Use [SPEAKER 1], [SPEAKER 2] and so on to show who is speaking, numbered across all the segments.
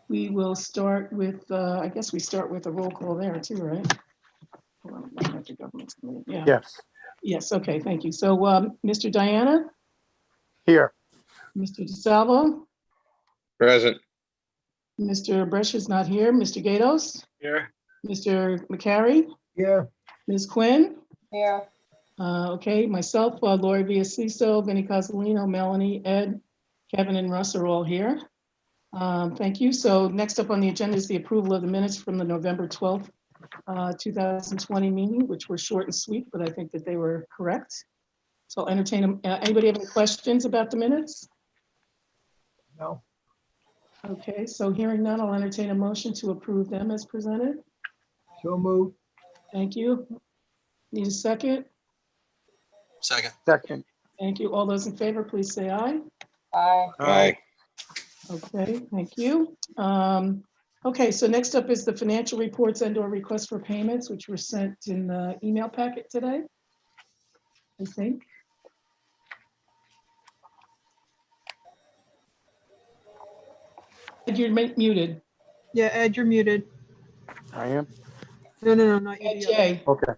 [SPEAKER 1] We will start with, I guess we start with a roll call there too, right? Hold on, I have the government's committee. Yeah.
[SPEAKER 2] Yes,
[SPEAKER 1] Yes, okay, thank you. So Mr. Diana,
[SPEAKER 2] here.
[SPEAKER 1] Mr. DeSalvo,
[SPEAKER 3] Present.
[SPEAKER 1] Mr. Bresch is not here, Mr. Gatos,
[SPEAKER 3] Here.
[SPEAKER 1] Mr. McCary,
[SPEAKER 2] Here.
[SPEAKER 1] Ms. Quinn.
[SPEAKER 4] Here.
[SPEAKER 1] Okay, myself, Lori Villaciso, Vinnie Cozzolino, Melanie, Ed, Kevin, and Russ are all here. Thank you. So next up on the agenda is the approval of the minutes from the November 12th, 2020 meeting, which were short and sweet, but I think that they were correct. So I'll entertain them. Anybody have any questions about the minutes?
[SPEAKER 2] No.
[SPEAKER 1] Okay, so hearing none, I'll entertain a motion to approve them as presented.
[SPEAKER 2] So moved.
[SPEAKER 1] Thank you. Need a second?
[SPEAKER 5] Second.
[SPEAKER 2] Second.
[SPEAKER 1] Thank you. All those in favor, please say aye.
[SPEAKER 4] Aye.
[SPEAKER 3] Aye.
[SPEAKER 1] Okay, thank you. Okay, so next up is the financial reports and/or requests for payments, which were sent in the email packet today, I think. Ed, you're muted.
[SPEAKER 6] Yeah, Ed, you're muted.
[SPEAKER 2] I am.
[SPEAKER 6] No, not you.
[SPEAKER 1] Ed
[SPEAKER 6] the other.
[SPEAKER 1] J.
[SPEAKER 2] Okay.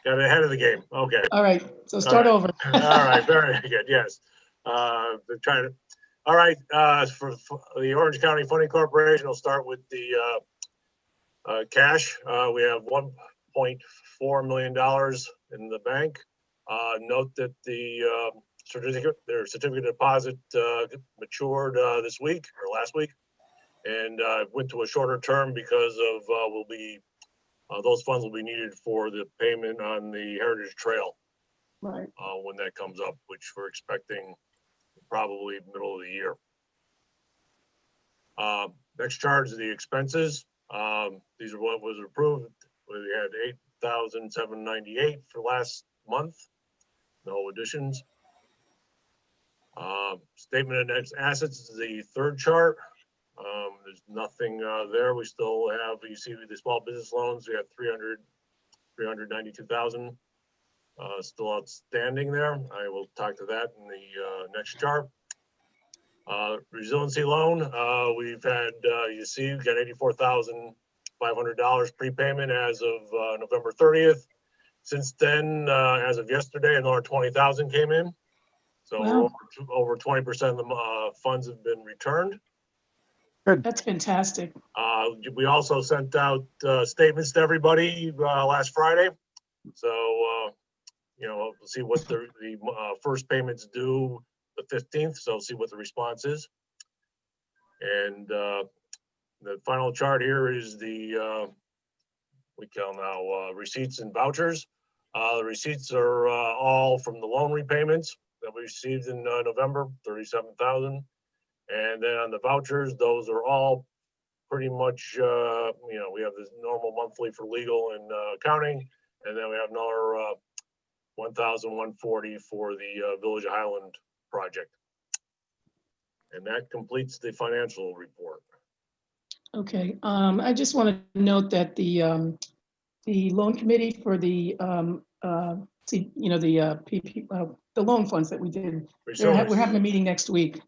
[SPEAKER 7] Got ahead of the game. Okay.
[SPEAKER 1] All right, so start over.
[SPEAKER 7] All right. Very good. Yes. Been trying to. All right. For the Orange County Funding Corporation, I'll start with the cash. We have $1.4 million in the bank. Note that their certificate of deposit matured this week or last week, and went to a shorter term because of those funds will be needed for the payment on the Heritage Trail
[SPEAKER 1] Right.
[SPEAKER 7] when that comes up, which we're expecting probably middle of the year. Next charge is the expenses. These are what was approved. We had $8,798 for last month. No additions. Statement of net assets is the third chart. There's nothing there. We still have, you see the small business loans, we have 392,000 still outstanding there. I will talk to that in the next chart. Resiliency loan, we've had, you see, we've got $84,500 prepayment as of November 30th. Since then, as of yesterday, another 20,000 came in. So
[SPEAKER 1] Wow.
[SPEAKER 7] over 20% of the funds have been returned.
[SPEAKER 1] That's fantastic.
[SPEAKER 7] We also sent out statements to everybody last Friday. So, we'll see what the first payments due the 15th. So see what the response is. And the final chart here is the, we call now receipts and vouchers. The receipts are all from the loan repayments that we received in November, 37,000. And then on the vouchers, those are all pretty much, we have this normal monthly for legal and accounting, and then we have another 1,140 for the Village of Highland project. And that completes the financial report.
[SPEAKER 1] Okay, I just want to note that the loan committee for the the loan funds that we did, we're having a meeting next week.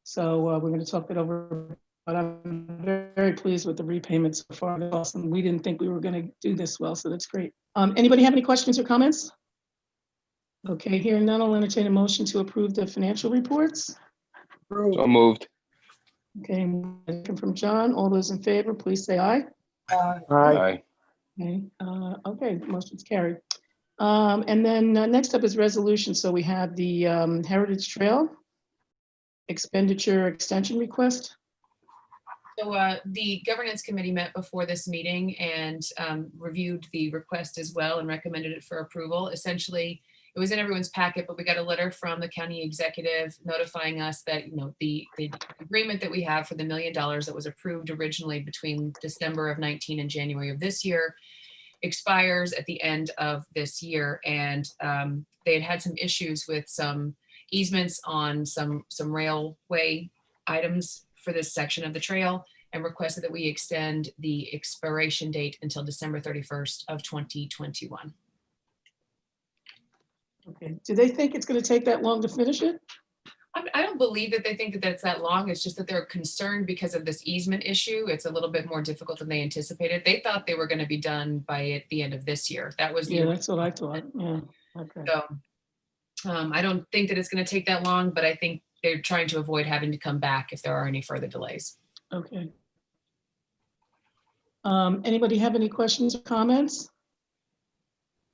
[SPEAKER 1] So we're going to talk it over, but I'm very pleased with the repayments so far. They're awesome. We didn't think we were going to do this well, so that's great. Anybody have any questions or comments? Okay, hearing none, I'll entertain a motion to approve the financial reports.
[SPEAKER 3] So moved.
[SPEAKER 1] Okay, motion from John. All those in favor, please say aye.
[SPEAKER 4] Aye.
[SPEAKER 3] Aye.
[SPEAKER 1] Okay, okay, motion's carried. And then next up is resolution. So we have the Heritage Trail expenditure extension request.
[SPEAKER 8] So the governance committee met before this meeting and reviewed the request as well and recommended it for approval. Essentially, it was in everyone's packet, but we got a letter from the county executive notifying us that, the agreement that we have for the $1 million that was approved originally between December of 19 and January of this year expires at the end of this year. And they had had some issues with some easements on some railway items for this section of the trail and requested that we extend the expiration date until December 31st of 2021.
[SPEAKER 1] Okay, do they think it's going to take that long to finish it?
[SPEAKER 8] I don't believe that they think that that's that long. It's just that they're concerned because of this easement issue. It's a little bit more difficult than they anticipated. They thought they were going to be done by at the end of this year. That was
[SPEAKER 1] Yeah,
[SPEAKER 8] the,
[SPEAKER 1] that's what I thought. Yeah, okay.
[SPEAKER 8] so I don't think that it's going to take that long, but I think they're trying to avoid having to come back if there are any further delays.
[SPEAKER 1] Okay. Anybody have any questions or comments?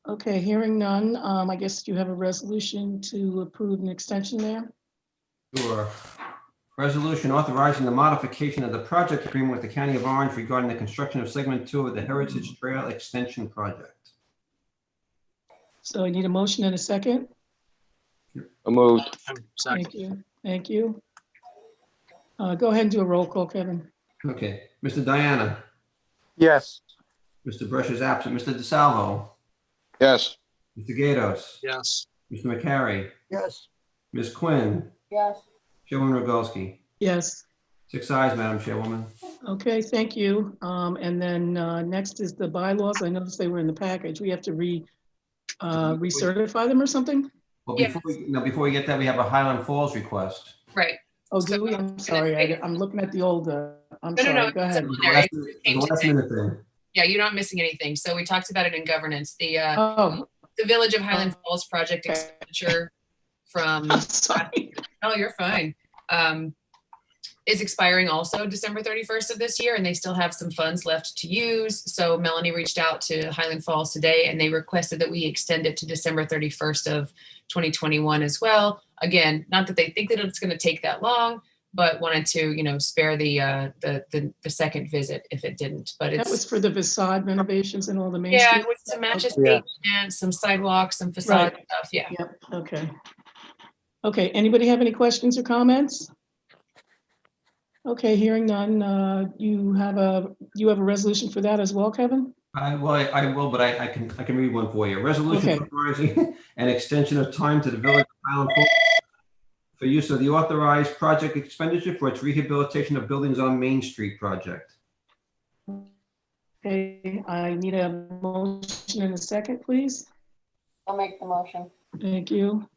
[SPEAKER 1] Okay, hearing none, I guess you have a resolution to approve an extension there.
[SPEAKER 4] Sure. Resolution authorizing the modification of the project agreement with the County of Orange regarding the construction of segment 2 of the Heritage Trail Extension Project.
[SPEAKER 1] So I need a motion and a second.
[SPEAKER 3] So moved.
[SPEAKER 1] Thank you. Thank you. Go ahead and do a roll call, Kevin.
[SPEAKER 4] Okay, Mr. Diana,
[SPEAKER 2] Yes.
[SPEAKER 4] Mr. Brush is absent, Mr. DeSalvo,
[SPEAKER 3] Yes.
[SPEAKER 4] Mr. Gatos,
[SPEAKER 5] Yes.
[SPEAKER 4] Mr. McCary,
[SPEAKER 2] Yes.
[SPEAKER 4] Ms. Quinn,
[SPEAKER 9] yes,
[SPEAKER 4] Chairwoman Rogalski.
[SPEAKER 1] Yes.
[SPEAKER 4] 6 ayes, Madam Chairwoman.
[SPEAKER 1] Okay, thank you. And then next is the bylaws. I noticed they were in the package. We have to recertify them or something?
[SPEAKER 4] Well,
[SPEAKER 8] Yes.
[SPEAKER 4] before we get that, we have a Highland Falls request.
[SPEAKER 8] Right.
[SPEAKER 1] Oh,
[SPEAKER 8] So
[SPEAKER 1] do we? I'm sorry. I'm looking at the old, I'm
[SPEAKER 8] No, no,
[SPEAKER 1] sorry.
[SPEAKER 8] no.
[SPEAKER 1] Go ahead.
[SPEAKER 8] it's
[SPEAKER 4] The
[SPEAKER 8] there.
[SPEAKER 4] last,
[SPEAKER 8] It came
[SPEAKER 4] the last
[SPEAKER 8] today.
[SPEAKER 4] minute thing.
[SPEAKER 8] Yeah, you're not missing anything. So we talked about it in governance.
[SPEAKER 1] Oh,
[SPEAKER 8] The Village of Highland Falls project expenditure from,
[SPEAKER 1] I'm sorry.
[SPEAKER 8] oh, you're fine, is expiring also December 31st of this year, and they still have some funds left to use. So Melanie reached out to Highland Falls today, and they requested that we extend it to December 31st of 2021 as well. Again, not that they think that it's going to take that long, but wanted to, you know, spare the second visit if it didn't. But
[SPEAKER 1] That was
[SPEAKER 8] it's,
[SPEAKER 1] for the facade renovations and all the Main
[SPEAKER 8] yeah,
[SPEAKER 1] Street?
[SPEAKER 8] with some matches,
[SPEAKER 2] Yeah.
[SPEAKER 8] and some sidewalks, some facade
[SPEAKER 1] Right.
[SPEAKER 8] stuff. Yeah.
[SPEAKER 1] Yep, okay. Okay, anybody have any questions or comments? Okay, hearing none, you have a resolution for that as well, Kevin?
[SPEAKER 4] I will, but I can read one for you. Resolution
[SPEAKER 1] Okay.
[SPEAKER 4] authorizing an extension of time to the Village of Highland Falls for use of the authorized project expenditure for its rehabilitation of buildings on Main Street project.
[SPEAKER 1] Okay, I need a motion in a second, please.
[SPEAKER 9] I'll make the motion.
[SPEAKER 1] Thank you,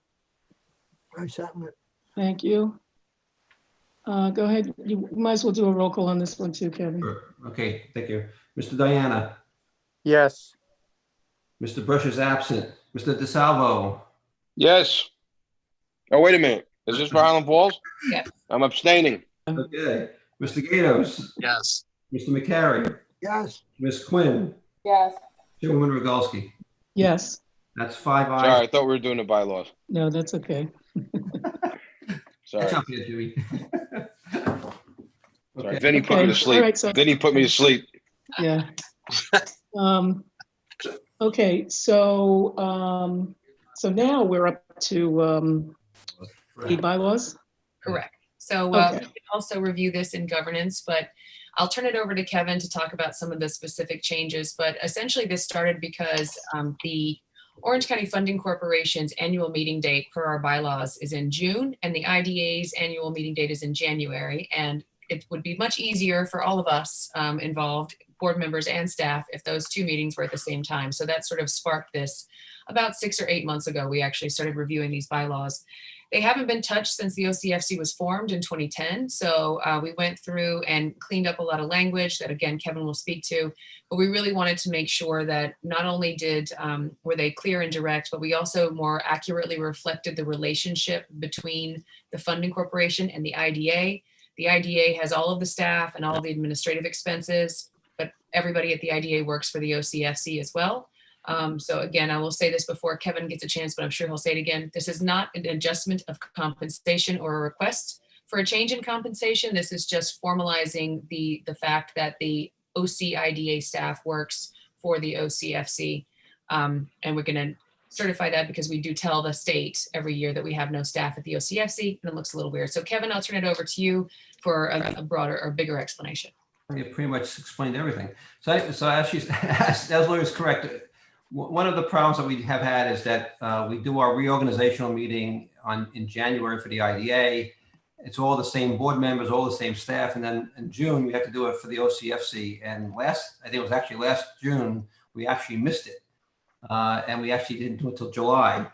[SPEAKER 2] I second it.
[SPEAKER 1] thank you. Go ahead, you might as well do a roll call on this one too, Kevin.
[SPEAKER 4] Sure. Okay, thank you. Mr. Diana,
[SPEAKER 2] Yes.
[SPEAKER 4] Mr. Brush is absent. Mr. DeSalvo,
[SPEAKER 3] Yes. Oh, wait a minute. Is this for Highland Falls?
[SPEAKER 8] Yeah.
[SPEAKER 3] I'm abstaining.
[SPEAKER 4] okay. Mr. Gatos,
[SPEAKER 5] Yes.
[SPEAKER 4] Mr. McCary,
[SPEAKER 2] Yes.
[SPEAKER 4] Ms. Quinn,
[SPEAKER 9] Yes,
[SPEAKER 4] Chairwoman Rogalski.
[SPEAKER 1] Yes,
[SPEAKER 4] That's 5
[SPEAKER 3] Sorry,
[SPEAKER 4] ayes.
[SPEAKER 3] I thought we were doing the bylaws.
[SPEAKER 1] no, that's okay.
[SPEAKER 3] Sorry.
[SPEAKER 4] Catch up here, Judy.
[SPEAKER 3] Sorry.
[SPEAKER 4] Okay.
[SPEAKER 3] Vinny put me
[SPEAKER 1] Okay,
[SPEAKER 3] to
[SPEAKER 1] all
[SPEAKER 3] sleep.
[SPEAKER 1] right, so,
[SPEAKER 3] Vinny put me to sleep.
[SPEAKER 1] yeah. Okay, so now we're up to the bylaws.
[SPEAKER 8] Correct. So
[SPEAKER 1] Okay.
[SPEAKER 8] we can also review this in governance, but I'll turn it over to Kevin to talk about some of the specific changes. But essentially this started because the Orange County Funding Corporation's annual meeting date per our bylaws is in June, and the IDA's annual meeting date is in January. And it would be much easier for all of us involved, board members and staff, if those two meetings were at the same time. So that sort of sparked this. About 6 or 8 months ago, we actually started reviewing these bylaws. They haven't been touched since the OCFC was formed in 2010. So we went through and cleaned up a lot of language that, again, Kevin will speak to. But we really wanted to make sure that not only were they clear and direct, but we also more accurately reflected the relationship between the funding corporation and the IDA. The IDA has all of the staff and all of the administrative expenses, but everybody at the IDA works for the OCFC as well. So again, I will say this before Kevin gets a chance, but I'm sure he'll say it again. This is not an adjustment of compensation or a request for a change in compensation. This is just formalizing the fact that the OCIDA staff works for the OCFC. And we're going to certify that because we do tell the state every year that we have no staff at the OCFC, and it looks a little weird. So Kevin, I'll turn it over to you for a broader or bigger explanation.
[SPEAKER 4] You pretty much explained everything. So as Lori is correct, one of the problems that we have had is that we do our reorganizational meeting in January for the IDA. It's all the same board members, all the same staff. And then in June, we have to do it for the OCFC. And I think it was actually last June, we actually missed it. And we actually didn't do it until July.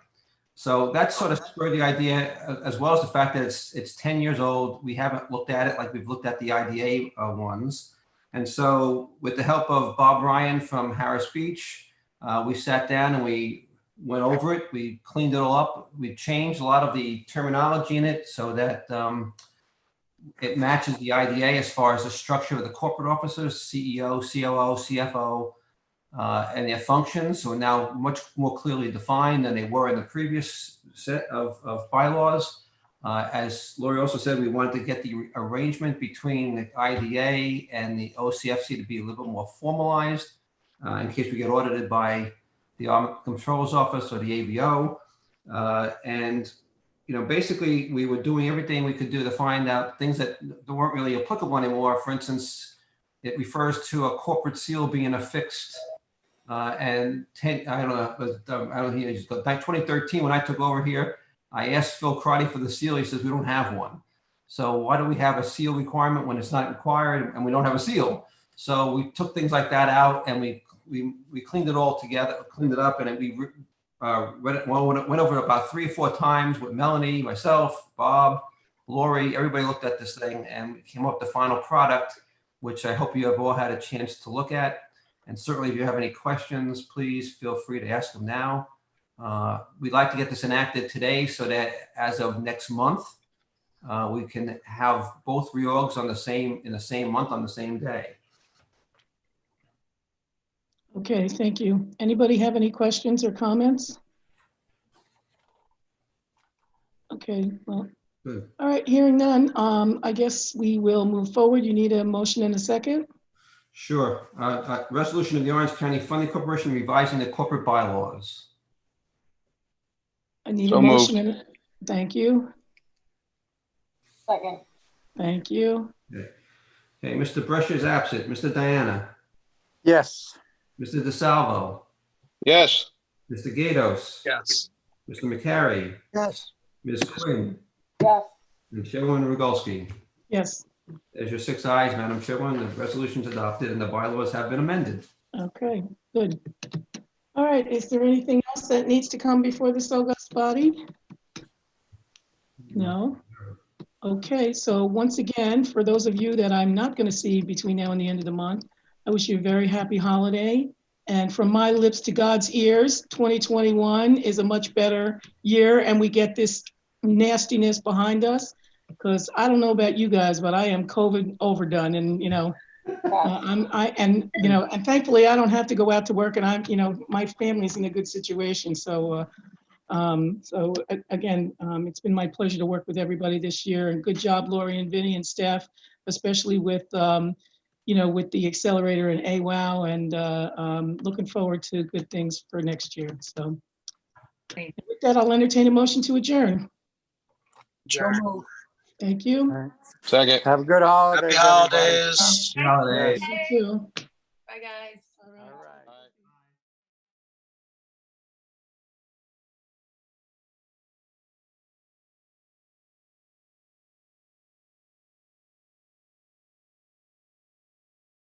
[SPEAKER 4] So that sort of spurred the idea, as well as the fact that it's 10 years old. We haven't looked at it like we've looked at the IDA ones. And so with the help of Bob Ryan from Harris Beach, we sat down and we went over it. We cleaned it all up. We changed a lot of the terminology in it so that it matches the IDA as far as the structure of the corporate officers, CEO, COO, CFO, and their functions. So now much more clearly defined than they were in the previous set of bylaws. As Lori also said, we wanted to get the arrangement between the IDA and the OCFC to be a little bit more formalized in case we get audited by the Armed Controller's Office or the ABO. And basically we were doing everything we could do to find out things that weren't really applicable anymore. For instance, it refers to a corporate seal being affixed. And 2013, when I took over here, I asked Phil Crotty for the seal. He says, we don't have one. So why do we have a seal requirement when it's not required and we don't have a seal? So we took things like that out and we cleaned it all together, cleaned it up, and we went over it about 3 or 4 times with Melanie, myself, Bob, Lori. Everybody looked at this thing and we came up with the final product, which I hope you have all had a chance to look at. And certainly if you have any questions, please feel free to ask them now. We'd like to get this enacted today so that as of next month, we can have both reorgs in the same month on the same day.
[SPEAKER 1] Okay, thank you. Anybody have any questions or comments? Okay, well,
[SPEAKER 4] Good.
[SPEAKER 1] all right, hearing none, I guess we will move forward. You need a motion and a second?
[SPEAKER 4] Sure. Resolution of the Orange County Funding Corporation revising the corporate bylaws.
[SPEAKER 1] I need a
[SPEAKER 3] So moved.
[SPEAKER 1] motion and thank you.
[SPEAKER 9] Second.
[SPEAKER 1] Thank you.
[SPEAKER 4] Okay, Mr. Brush is absent. Mr. Diana,
[SPEAKER 2] Yes.
[SPEAKER 4] Mr. DeSalvo,
[SPEAKER 3] Yes.
[SPEAKER 4] Mr. Gatos,
[SPEAKER 5] Yes.
[SPEAKER 4] Mr. McCary,
[SPEAKER 2] Yes.
[SPEAKER 4] Ms. Quinn,
[SPEAKER 9] Yes.
[SPEAKER 4] and Chairwoman Rugulski.
[SPEAKER 1] Yes,
[SPEAKER 4] There's your 6 ayes, Madam Chairwoman. The resolution's adopted and the bylaws have been amended.
[SPEAKER 1] okay, good. All right, is there anything else that needs to come before this august body? No? Okay, so once again, for those of you that I'm not going to see between now and the end of the month, I wish you a very happy holiday. And from my lips to God's ears, 2021 is a much better year and we get this nastiness behind us. Because I don't know about you guys, but I am COVID overdone, and and thankfully I don't have to go out to work, and my family's in a good situation. So, again, it's been my pleasure to work with everybody this year, and good job, Lori and Vinny and staff, especially with with the accelerator and AWOW, and looking forward to good things for next year. So, with that, I'll entertain a motion to adjourn.
[SPEAKER 2] Sure.
[SPEAKER 1] Thank you.
[SPEAKER 3] Second.
[SPEAKER 2] Have a good holiday.
[SPEAKER 5] Happy holidays.
[SPEAKER 4] Happy holidays.
[SPEAKER 1] You too.
[SPEAKER 8] Bye, guys.